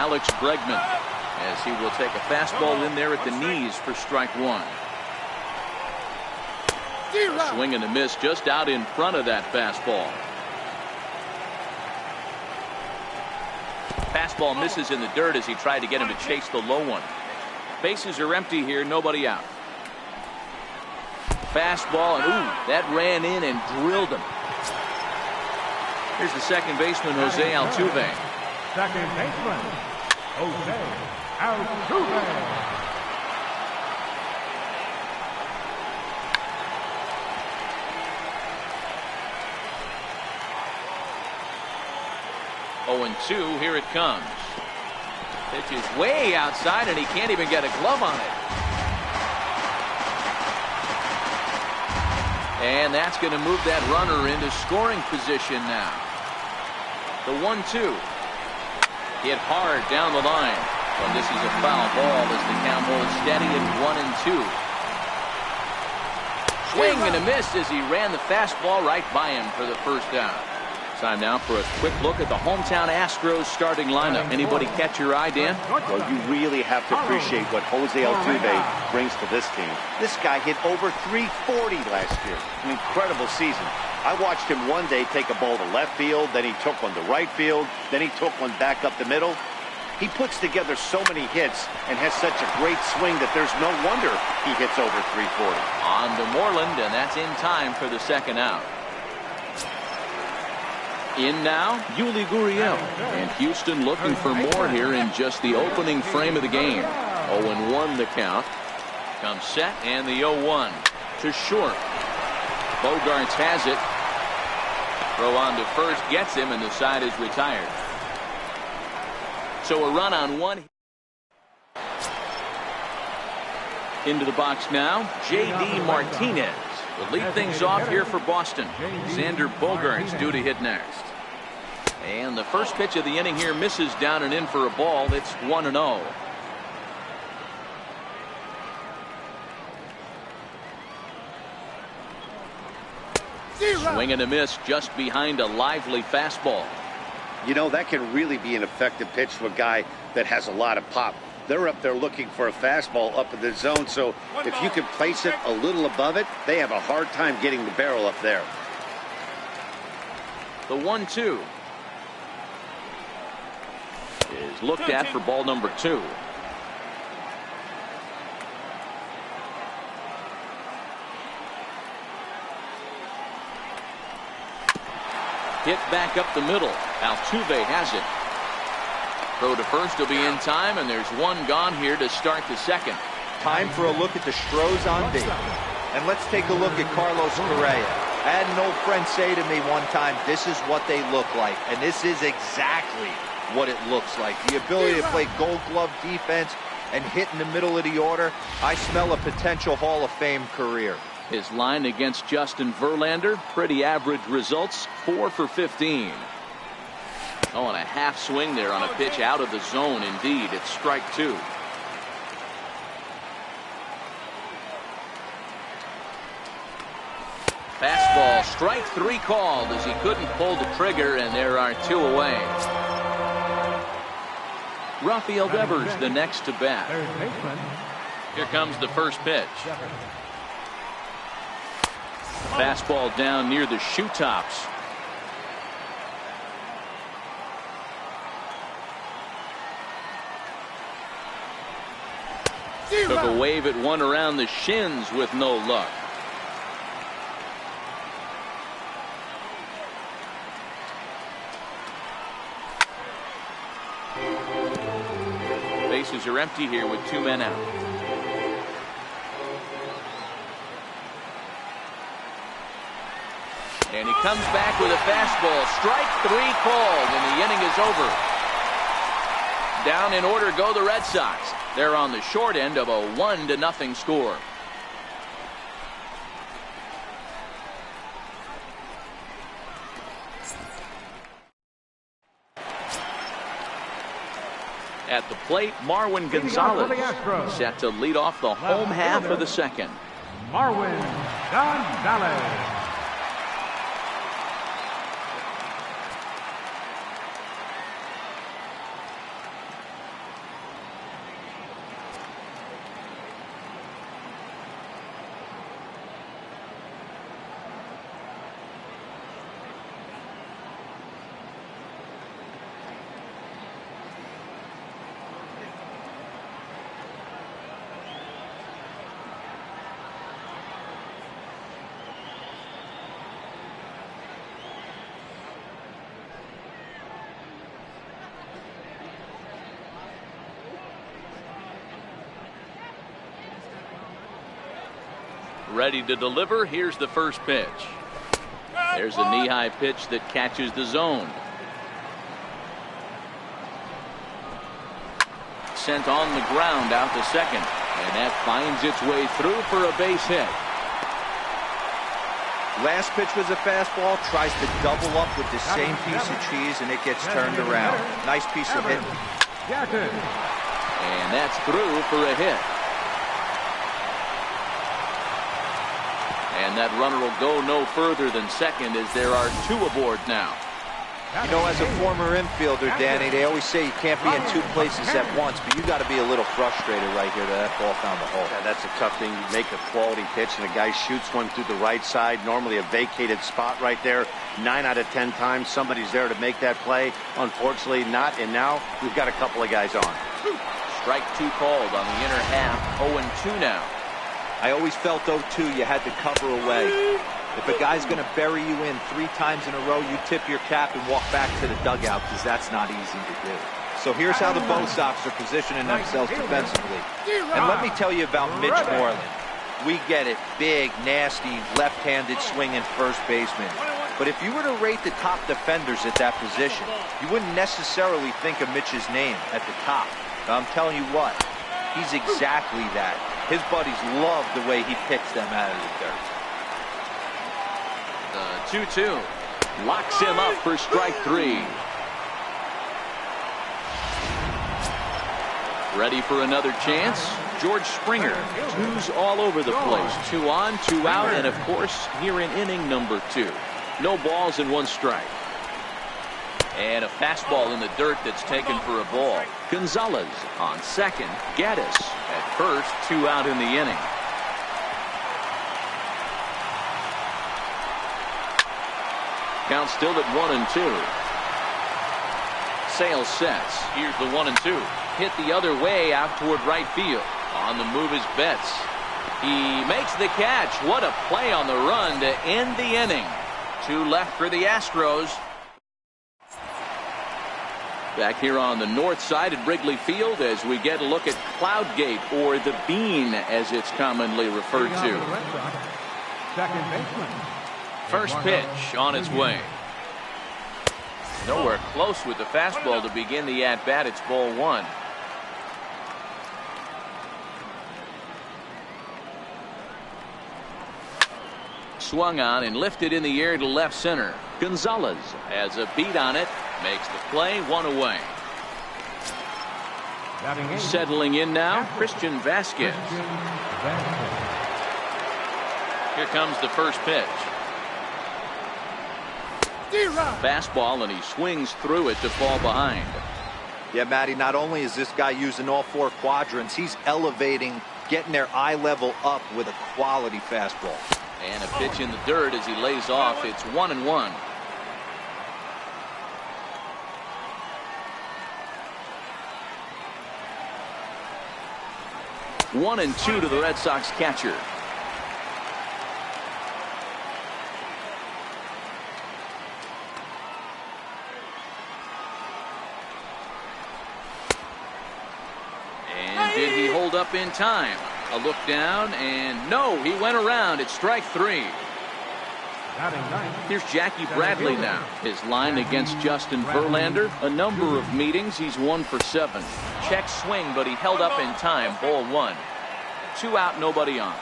Alex Bregman, as he will take a fastball in there at the knees for strike one. A swing and a miss just out in front of that fastball. Fastball misses in the dirt as he tried to get him to chase the low one. Bases are empty here, nobody out. Fastball, and ooh, that ran in and drilled him. Here's the second baseman, Jose Altuve. Second baseman, Jose Altuve. 0-2, here it comes. Pitch is way outside, and he can't even get a glove on it. And that's going to move that runner into scoring position now. The 1-2. Hit hard down the line. But this is a foul ball as the count holds steady at 1-2. Swing and a miss as he ran the fastball right by him for the first down. Time now for a quick look at the hometown Astros starting lineup. Anybody catch your eye, Dan? Well, you really have to appreciate what Jose Altuve brings to this team. This guy hit over 340 last year. An incredible season. I watched him one day take a ball to left field, then he took one to right field, then he took one back up the middle. He puts together so many hits and has such a great swing that there's no wonder he hits over 340. On to Moreland, and that's in time for the second out. In now, Yuli Gurriel. And Houston looking for more here in just the opening frame of the game. 0-1 the count. Comes set, and the 0-1 to short. Bogarts has it. Throw on to first, gets him, and the side is retired. So a run on one. Into the box now, J.D. Martinez will lead things off here for Boston. Xander Bogaerts due to hit next. And the first pitch of the inning here misses down and in for a ball. It's 1-0. Swing and a miss just behind a lively fastball. You know, that can really be an effective pitch to a guy that has a lot of pop. They're up there looking for a fastball up in the zone, so if you can place it a little above it, they have a hard time getting the barrel up there. The 1-2 is looked at for ball number 2. Hit back up the middle. Altuve has it. Throw to first will be in time, and there's one gone here to start the second. Time for a look at the Stros on D. And let's take a look at Carlos Correa. I had an old friend say to me one time, this is what they look like. And this is exactly what it looks like. The ability to play gold glove defense and hit in the middle of the order. I smell a potential Hall of Fame career. His line against Justin Verlander, pretty average results, 4 for 15. Oh, and a half swing there on a pitch out of the zone. Indeed, it's strike 2. Fastball, strike 3 called as he couldn't pull the trigger, and there are 2 away. Rafael Devers the next to bat. Here comes the first pitch. Fastball down near the shoe tops. Took a wave at one around the shins with no luck. Bases are empty here with 2 men out. And he comes back with a fastball. Strike 3 called, and the inning is over. Down in order go the Red Sox. They're on the short end of a 1-0 score. At the plate, Marwin Gonzalez set to lead off the home half of the second. Marwin Gonzalez. Ready to deliver. Here's the first pitch. There's a knee-high pitch that catches the zone. Sent on the ground out to second. And that finds its way through for a base hit. Last pitch was a fastball. Tries to double up with the same piece of cheese, and it gets turned around. Nice piece of hitting. And that's through for a hit. And that runner will go no further than second as there are two aboard now. You know, as a former infielder, Danny, they always say you can't be in two places at once, but you got to be a little frustrated right here that ball found the hole. Yeah, that's a tough thing. You make a quality pitch and a guy shoots one through the right side, normally a vacated spot right there. 9 out of 10 times somebody's there to make that play. Unfortunately not, and now we've got a couple of guys on. Strike two called on the inner half. 0-2 now. I always felt 0-2 you had to cover away. If a guy's going to bury you in 3 times in a row, you tip your cap and walk back to the dugout, because that's not easy to do. So here's how the Bo Sox are positioning themselves defensively. And let me tell you about Mitch Moreland. We get it. Big, nasty, left-handed swinging first baseman. But if you were to rate the top defenders at that position, you wouldn't necessarily think of Mitch's name at the top. But I'm telling you what, he's exactly that. His buddies love the way he picks them out of the dirt. 2-2 locks him up for strike 3. Ready for another chance. George Springer. 2s all over the place. 2 on, 2 out, and of course here in inning number 2. No balls and 1 strike. And a fastball in the dirt that's taken for a ball. Gonzalez on second. Gaddis at first. 2 out in the inning. Count still at 1-2. Sale sets. Here's the 1-2. Hit the other way out toward right field. On the move is Betts. He makes the catch. What a play on the run to end the inning. 2 left for the Astros. Back here on the north side at Wrigley Field as we get a look at Cloudgate, or the Bean as it's commonly referred to. Second baseman. First pitch on its way. Nowhere close with the fastball to begin the at-bat. It's ball 1. Swung on and lifted in the air to left center. Gonzalez has a beat on it. Makes the play. 1 away. Settling in now, Christian Vasquez. Here comes the first pitch. Fastball, and he swings through it to fall behind. Yeah, Matty, not only is this guy using all 4 quadrants, he's elevating, getting their eye level up with a quality fastball. And a pitch in the dirt as he lays off. It's 1-1. One and 2 to the Red Sox catcher. And did he hold up in time? A look down, and no, he went around. It's strike 3. Here's Jackie Bradley now. His line against Justin Verlander. A number of meetings. He's 1 for 7. Check swing, but he held up in time. Ball 1. 2 out, nobody on.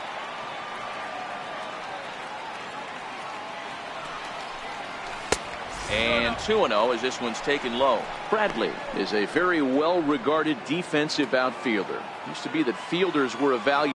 And 2-0 as this one's taken low. Bradley is a very well-regarded defensive outfielder. Used to be that fielders were evaluated.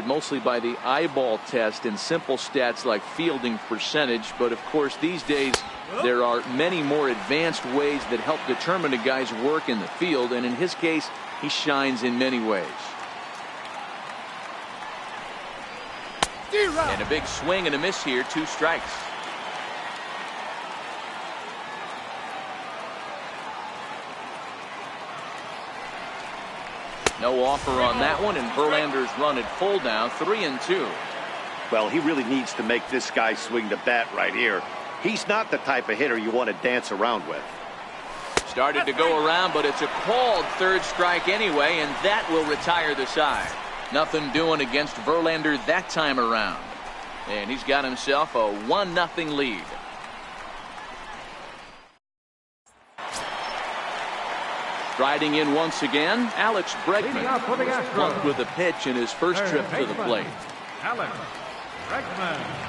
Mostly by the eyeball test and simple stats like fielding percentage, but of course these days there are many more advanced ways that help determine a guy's work in the field, and in his case he shines in many ways. And a big swing and a miss here. 2 strikes. No offer on that one, and Verlander's run at full now. 3-2. Well, he really needs to make this guy swing the bat right here. He's not the type of hitter you want to dance around with. Started to go around, but it's a called third strike anyway, and that will retire the side. Nothing doing against Verlander that time around. And he's got himself a 1-0 lead. Striding in once again, Alex Bregman was plunked with a pitch in his first trip to the plate. Alex Bregman.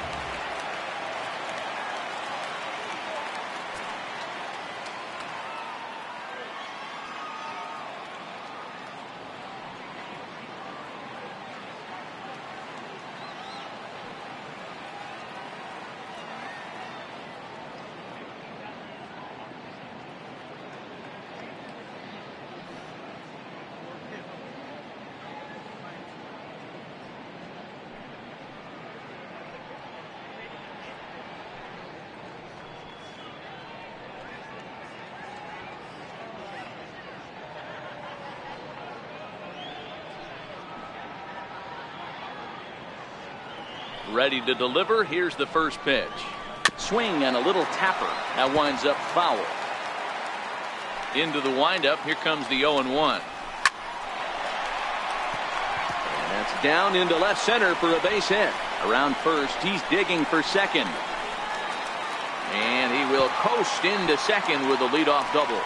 Ready to deliver. Here's the first pitch. Swing and a little tapper. That winds up foul. Into the windup. Here comes the 0-1. And that's down into left center for a base hit. Around first, he's digging for second. And he will coast into second with a leadoff double.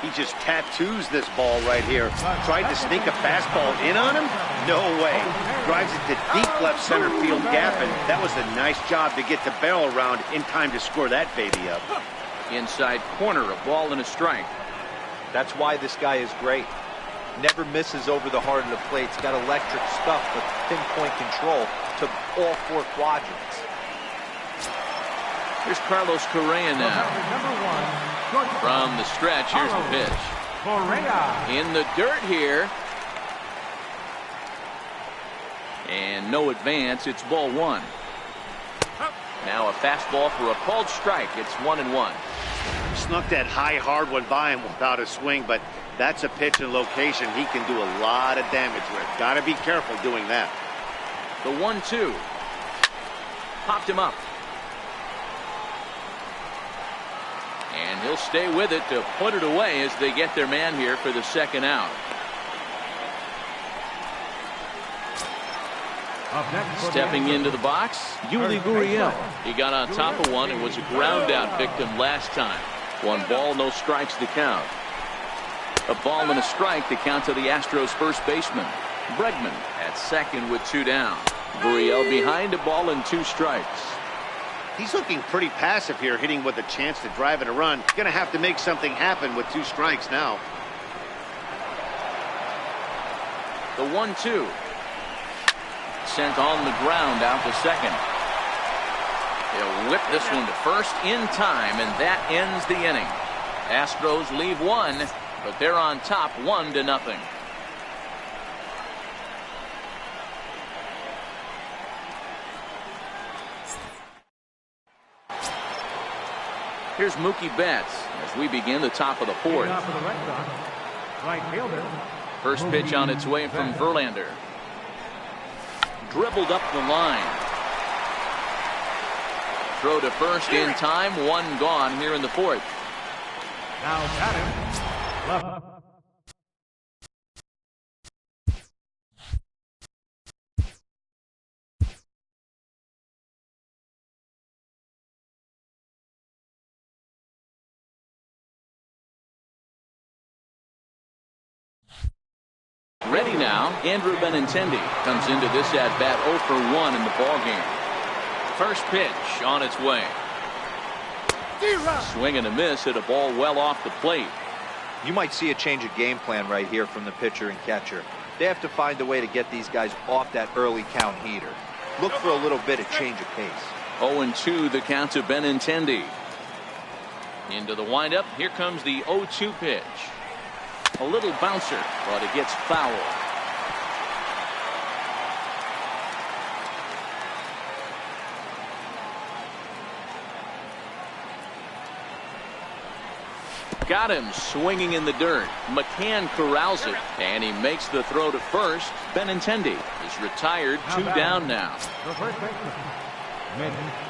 He just tattoos this ball right here. Tried to sneak a fastball in on him? No way. Drives it to deep left center field gap, and that was a nice job to get the barrel around in time to score that baby up. Inside corner, a ball and a strike. That's why this guy is great. Never misses over the heart of the plate. He's got electric stuff with pinpoint control to all four quadrants. Here's Carlos Correa now. From the stretch, here's the pitch. In the dirt here. And no advance. It's ball one. Now a fastball for a called strike. It's 1-1. Snuck that high hard one by him without a swing, but that's a pitch and location he can do a lot of damage with. Got to be careful doing that. The 1-2. Popped him up. And he'll stay with it to put it away as they get their man here for the second out. Stepping into the box, Yuli Gurriel. He got on top of one and was a ground out victim last time. 1 ball, no strikes to count. A ball and a strike to count to the Astros first baseman. Bregman at second with 2 down. Gurriel behind a ball and 2 strikes. He's looking pretty passive here, hitting with a chance to drive in a run. Going to have to make something happen with 2 strikes now. The 1-2. Sent on the ground out to second. He'll whip this one to first in time, and that ends the inning. Astros leave 1, but they're on top 1-0. Here's Mookie Betts as we begin the top of the 4th. First pitch on its way from Verlander. Dribbled up the line. Throw to first in time. 1 gone here in the 4th. Now batting left. Ready now, Andrew Benintendi comes into this at-bat 0 for 1 in the ballgame. First pitch on its way. Swing and a miss at a ball well off the plate. You might see a change of game plan right here from the pitcher and catcher. They have to find a way to get these guys off that early count heater. Look for a little bit of change of pace. 0-2 the count to Benintendi. Into the windup. Here comes the 0-2 pitch. A little bouncer, but it gets foul. got him swinging in the dirt. McCann corrals it, and he makes the throw to first. Benintendi is retired. 2 down now. The first baseman.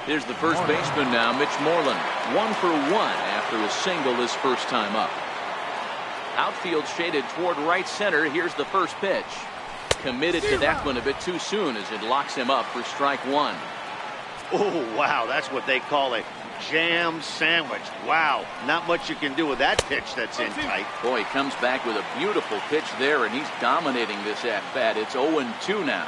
Here's the first baseman now, Mitch Moreland. 1 for 1 after a single his first time up. Outfield shaded toward right center. Here's the first pitch. Committed to that one a bit too soon as it locks him up for strike 1. Oh, wow, that's what they call a jam sandwich. Wow, not much you can do with that pitch that's in tight. Boy, he comes back with a beautiful pitch there, and he's dominating this at-bat. It's 0-2 now.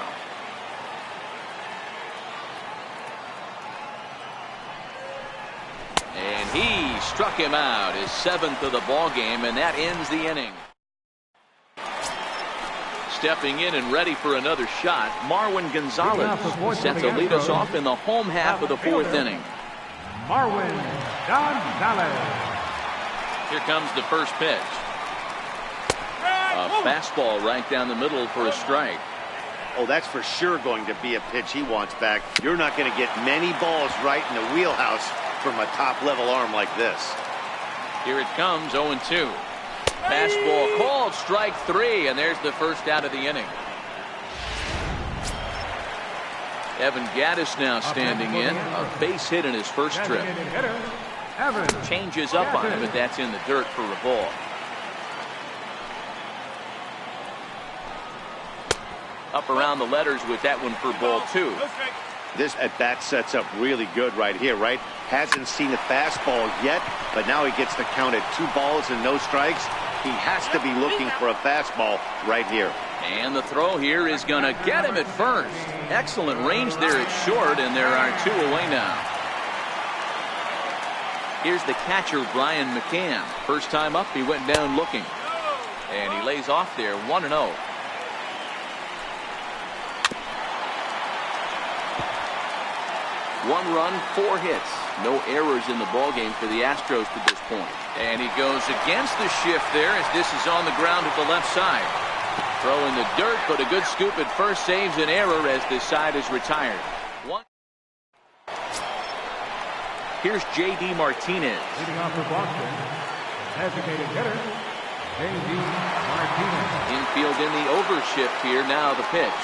And he struck him out, his 7th of the ball game, and that ends the inning. Stepping in and ready for another shot, Marwin Gonzalez set to lead us off in the home half of the 4th inning. Marwin Gonzalez. Here comes the first pitch. A fastball right down the middle for a strike. Oh, that's for sure going to be a pitch he wants back. You're not going to get many balls right in the wheelhouse from a top-level arm like this. Here it comes, 0-2. Fastball called, strike 3, and there's the first out of the inning. Evan Gattis now standing in. A base hit in his first trip. Changes up on him, but that's in the dirt for a ball. Up around the letters with that one for ball 2. This at-bat sets up really good right here, right? Hasn't seen a fastball yet, but now he gets the count at 2 balls and no strikes. He has to be looking for a fastball right here. And the throw here is going to get him at first. Excellent range there at short, and there are 2 away now. Here's the catcher, Brian McCann. First time up, he went down looking. And he lays off there, 1-0. One run, 4 hits. No errors in the ballgame for the Astros to this point. And he goes against the shift there as this is on the ground at the left side. Throw in the dirt, but a good scoop at first saves an error as this side is retired. Here's J.D. Martinez. Leading off for Boston, designated hitter, J.D. Martinez. Infield in the overshift here. Now the pitch.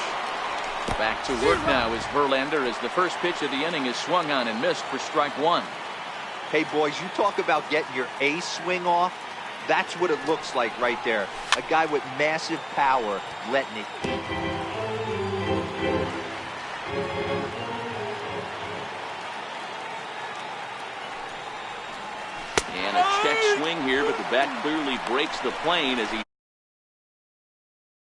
Back to work now is Verlander as the first pitch of the inning is swung on and missed for strike 1. Hey, boys, you talk about getting your A swing off. That's what it looks like right there. A guy with massive power letting it eat. And a check swing here, but the bat clearly breaks the plane as he